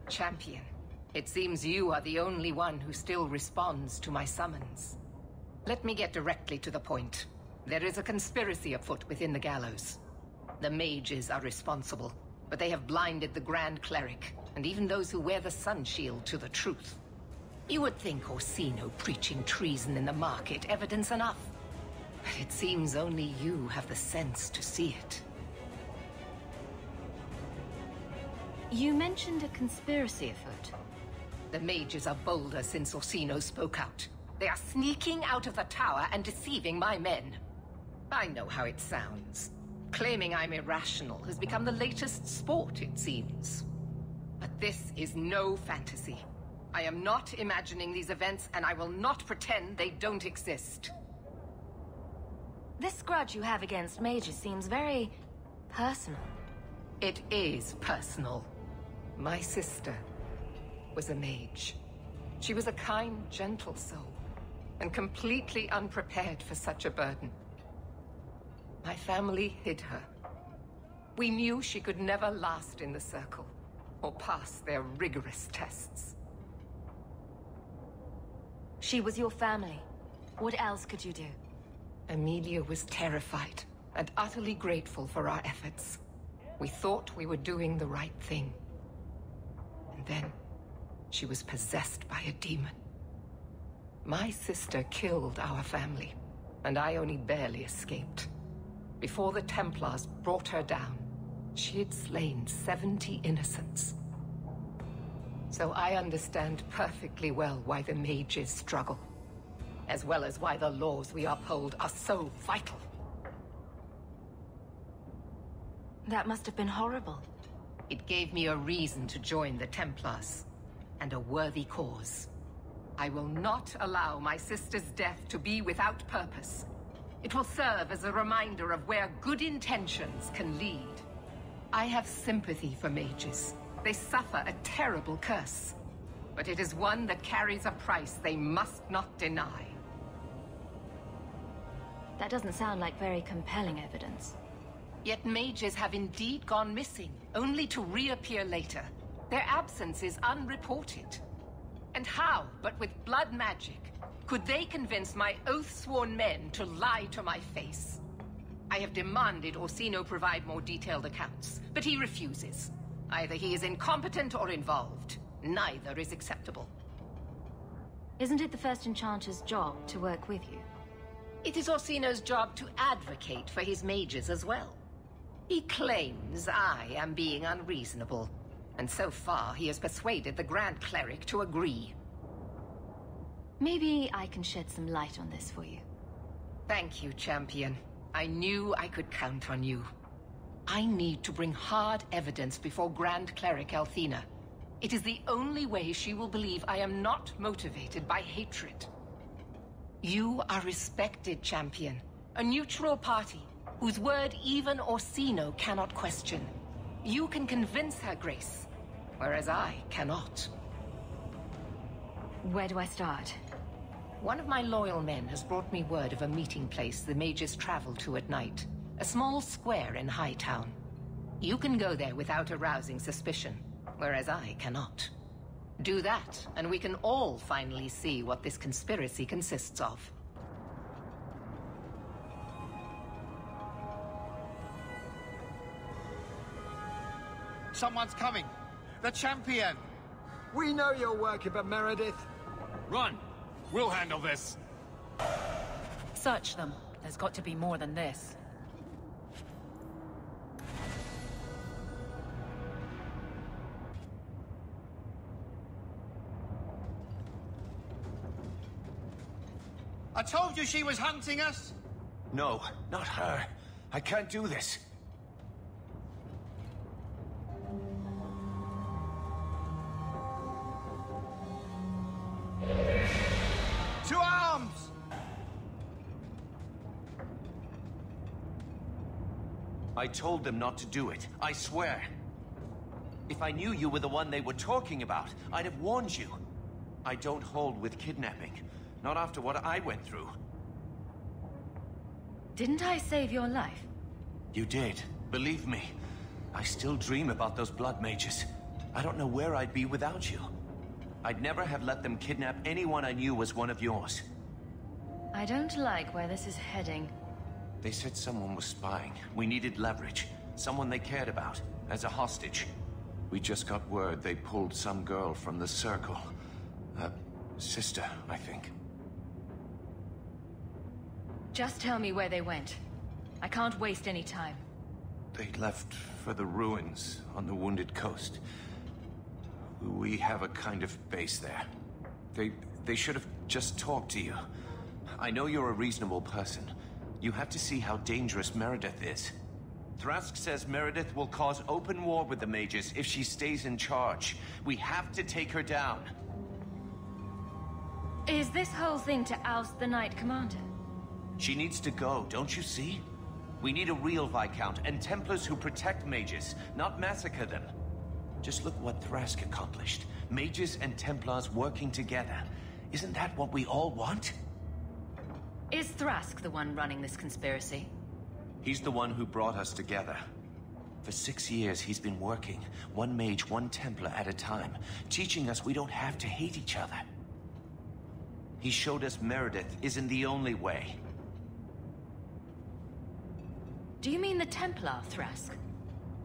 Champion, it seems you are the only one who still responds to my summons. Let me get directly to the point. There is a conspiracy afoot within the gallows. The mages are responsible, but they have blinded the Grand Cleric, and even those who wear the Sun Shield to the truth. You would think Orsino preaching treason in the market evidence enough. But it seems only you have the sense to see it. You mentioned a conspiracy afoot. The mages are bolder since Orsino spoke out. They are sneaking out of the tower and deceiving my men. I know how it sounds. Claiming I'm irrational has become the latest sport, it seems. But this is no fantasy. I am not imagining these events, and I will not pretend they don't exist. This grudge you have against mages seems very personal. It is personal. My sister was a mage. She was a kind, gentle soul, and completely unprepared for such a burden. My family hid her. We knew she could never last in the Circle, or pass their rigorous tests. She was your family. What else could you do? Amelia was terrified and utterly grateful for our efforts. We thought we were doing the right thing. And then, she was possessed by a demon. My sister killed our family, and I only barely escaped. Before the Templars brought her down, she had slain 70 innocents. So I understand perfectly well why the mages struggle, as well as why the laws we uphold are so vital. That must have been horrible. It gave me a reason to join the Templars, and a worthy cause. I will not allow my sister's death to be without purpose. It will serve as a reminder of where good intentions can lead. I have sympathy for mages. They suffer a terrible curse, but it is one that carries a price they must not deny. That doesn't sound like very compelling evidence. Yet mages have indeed gone missing, only to reappear later. Their absence is unreported. And how, but with blood magic, could they convince my oath-sworn men to lie to my face? I have demanded Orsino provide more detailed accounts, but he refuses. Either he is incompetent or involved. Neither is acceptable. Isn't it the First Enchanter's job to work with you? It is Orsino's job to advocate for his mages as well. He claims I am being unreasonable, and so far he has persuaded the Grand Cleric to agree. Maybe I can shed some light on this for you. Thank you, Champion. I knew I could count on you. I need to bring hard evidence before Grand Cleric Althena. It is the only way she will believe I am not motivated by hatred. You are respected, Champion. A neutral party, whose word even Orsino cannot question. You can convince her, Grace, whereas I cannot. Where do I start? One of my loyal men has brought me word of a meeting place the mages travel to at night. A small square in Hightown. You can go there without arousing suspicion, whereas I cannot. Do that, and we can all finally see what this conspiracy consists of. Someone's coming! The Champion! We know you're working for Meredith. Run! We'll handle this! Search them. There's got to be more than this. I told you she was hunting us! No, not her. I can't do this. To arms! I told them not to do it, I swear. If I knew you were the one they were talking about, I'd have warned you. I don't hold with kidnapping. Not after what I went through. Didn't I save your life? You did. Believe me. I still dream about those blood mages. I don't know where I'd be without you. I'd never have let them kidnap anyone I knew was one of yours. I don't like where this is heading. They said someone was spying. We needed leverage. Someone they cared about, as a hostage. We just got word they pulled some girl from the Circle. A sister, I think. Just tell me where they went. I can't waste any time. They left for the ruins on the Wounded Coast. We have a kind of base there. They should have just talked to you. I know you're a reasonable person. You have to see how dangerous Meredith is. Thrask says Meredith will cause open war with the mages if she stays in charge. We have to take her down. Is this whole thing to oust the Knight Commander? She needs to go, don't you see? We need a real Viscount and Templars who protect mages, not massacre them. Just look what Thrask accomplished. Mages and Templars working together. Isn't that what we all want? Is Thrask the one running this conspiracy? He's the one who brought us together. For 6 years, he's been working, one mage, one Templar at a time, teaching us we don't have to hate each other. He showed us Meredith isn't the only way. Do you mean the Templar, Thrask?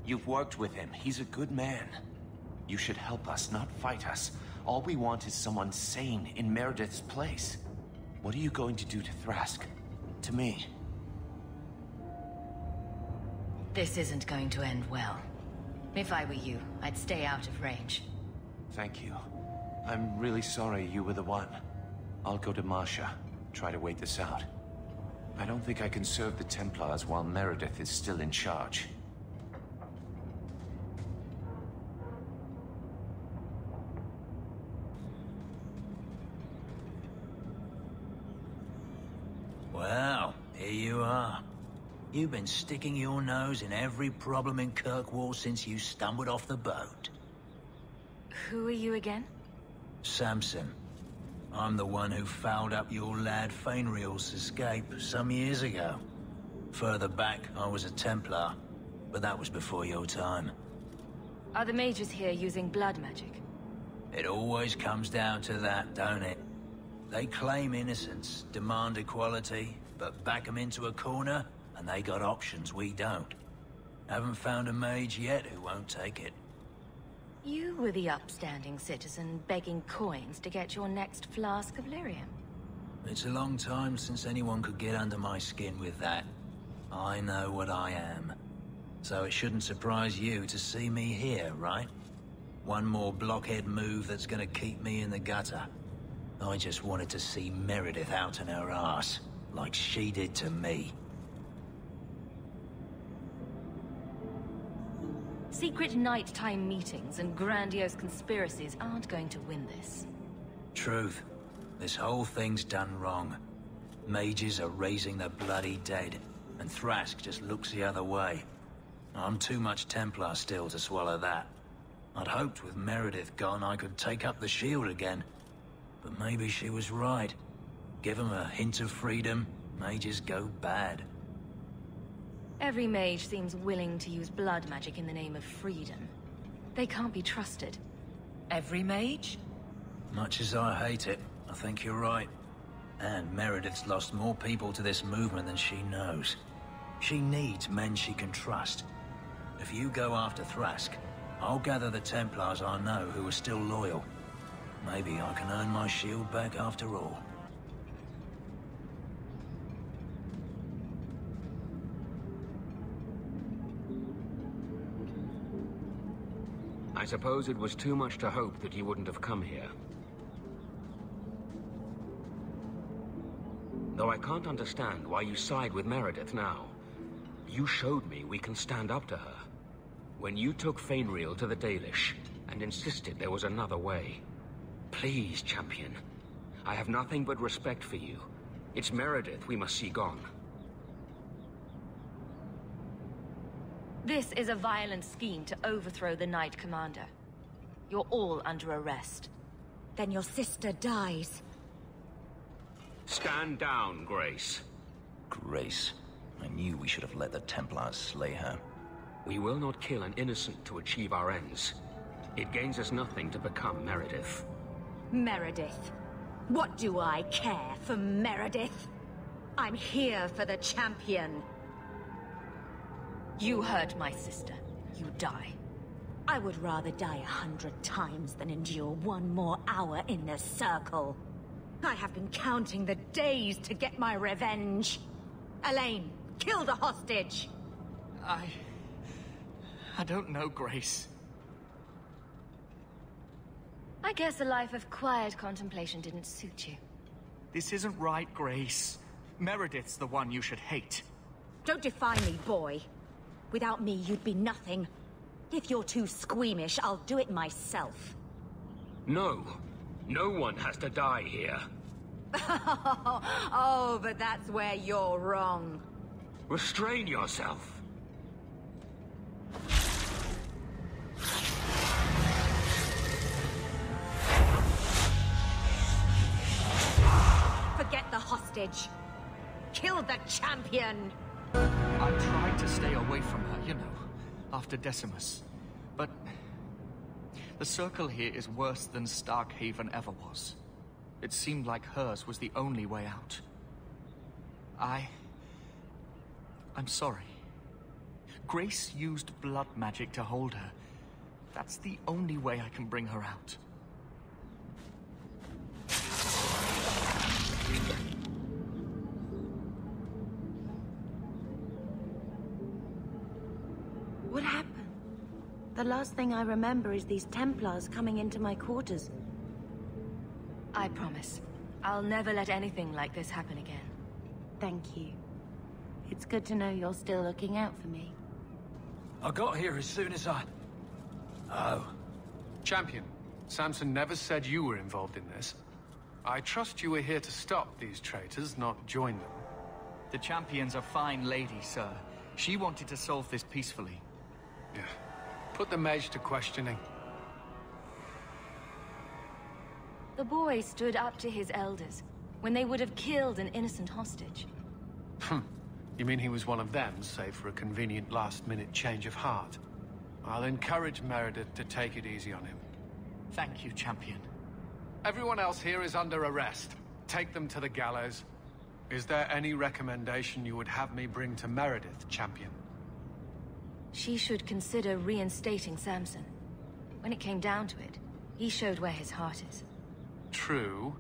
You've worked with him. He's a good man. You should help us, not fight us. All we want is someone sane in Meredith's place. What are you going to do to Thrask? To me? This isn't going to end well. If I were you, I'd stay out of range. Thank you. I'm really sorry you were the one. I'll go to Marsha, try to wait this out. I don't think I can serve the Templars while Meredith is still in charge. Well, here you are. You've been sticking your nose in every problem in Kirkwall since you stumbled off the boat. Who are you again? Samson. I'm the one who fouled up your lad Fainriel's escape some years ago. Further back, I was a Templar, but that was before your time. Are the mages here using blood magic? It always comes down to that, don't it? They claim innocence, demand equality, but back them into a corner, and they got options we don't. Haven't found a mage yet who won't take it. You were the upstanding citizen begging coins to get your next flask of lyrium. It's a long time since anyone could get under my skin with that. I know what I am. So it shouldn't surprise you to see me here, right? One more blockhead move that's gonna keep me in the gutter. I just wanted to see Meredith out in her ass, like she did to me. Secret nighttime meetings and grandiose conspiracies aren't going to win this. Truth. This whole thing's done wrong. Mages are raising the bloody dead, and Thrask just looks the other way. I'm too much Templar still to swallow that. I'd hoped with Meredith gone I could take up the shield again. But maybe she was right. Give them a hint of freedom, mages go bad. Every mage seems willing to use blood magic in the name of freedom. They can't be trusted. Every mage? Much as I hate it, I think you're right. And Meredith's lost more people to this movement than she knows. She needs men she can trust. If you go after Thrask, I'll gather the Templars I know who are still loyal. Maybe I can earn my shield back after all. I suppose it was too much to hope that you wouldn't have come here. Though I can't understand why you side with Meredith now. You showed me we can stand up to her. When you took Fainriel to the Dalish and insisted there was another way. Please, champion. I have nothing but respect for you. It's Meredith we must see gone. This is a violent scheme to overthrow the Knight Commander. You're all under arrest. Then your sister dies. Stand down, Grace. Grace. I knew we should have let the Templars slay her. We will not kill an innocent to achieve our ends. It gains us nothing to become Meredith. Meredith. What do I care for Meredith? I'm here for the champion. You hurt my sister. You die. I would rather die 100 times than endure one more hour in the circle. I have been counting the days to get my revenge. Elaine, kill the hostage! I don't know, Grace. I guess a life of quiet contemplation didn't suit you. This isn't right, Grace. Meredith's the one you should hate. Don't define me, boy. Without me, you'd be nothing. If you're too squeamish, I'll do it myself. No. No one has to die here. Oh, but that's where you're wrong. Restrain yourself. Forget the hostage. Kill the champion! I tried to stay away from her, you know, after Decimus. But the circle here is worse than Starkhaven ever was. It seemed like hers was the only way out. I'm sorry. Grace used blood magic to hold her. That's the only way I can bring her out. What happened? The last thing I remember is these Templars coming into my quarters. I promise. I'll never let anything like this happen again. Thank you. It's good to know you're still looking out for me. I got here as soon as I... Oh. Champion, Samson never said you were involved in this. I trust you were here to stop these traitors, not join them. The champion's a fine lady, sir. She wanted to solve this peacefully. Yeah. Put the mage to questioning. The boy stood up to his elders when they would have killed an innocent hostage. You mean he was one of them, save for a convenient last-minute change of heart? I'll encourage Meredith to take it easy on him. Thank you, champion. Everyone else here is under arrest. Take them to the gallows. Is there any recommendation you would have me bring to Meredith, champion? She should consider reinstating Samson. When it came down to it, he showed where his heart is. True.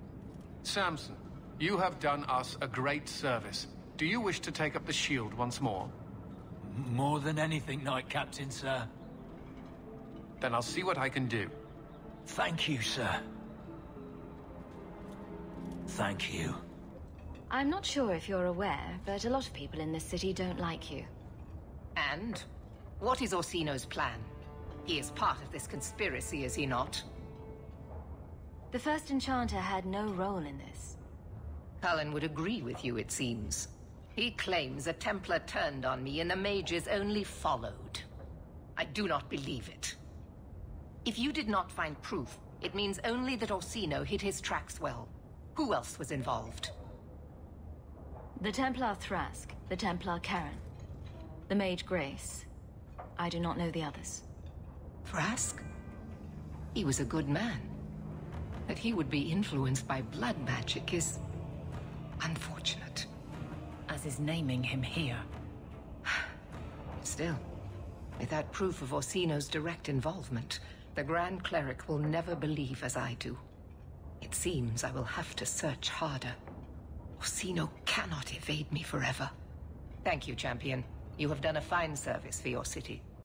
Samson, you have done us a great service. Do you wish to take up the shield once more? More than anything, Knight Captain, sir. Then I'll see what I can do. Thank you, sir. Thank you. I'm not sure if you're aware, but a lot of people in this city don't like you. And? What is Orsino's plan? He is part of this conspiracy, is he not? The first enchanter had no role in this. Cullen would agree with you, it seems. He claims a Templar turned on me and the mages only followed. I do not believe it. If you did not find proof, it means only that Orsino hid his tracks well. Who else was involved? The Templar Thrask, the Templar Karen, the Mage Grace. I do not know the others. Thrask? He was a good man. That he would be influenced by blood magic is unfortunate. As is naming him here. Still, without proof of Orsino's direct involvement, the Grand Cleric will never believe as I do. It seems I will have to search harder. Orsino cannot evade me forever. Thank you, champion. You have done a fine service for your city.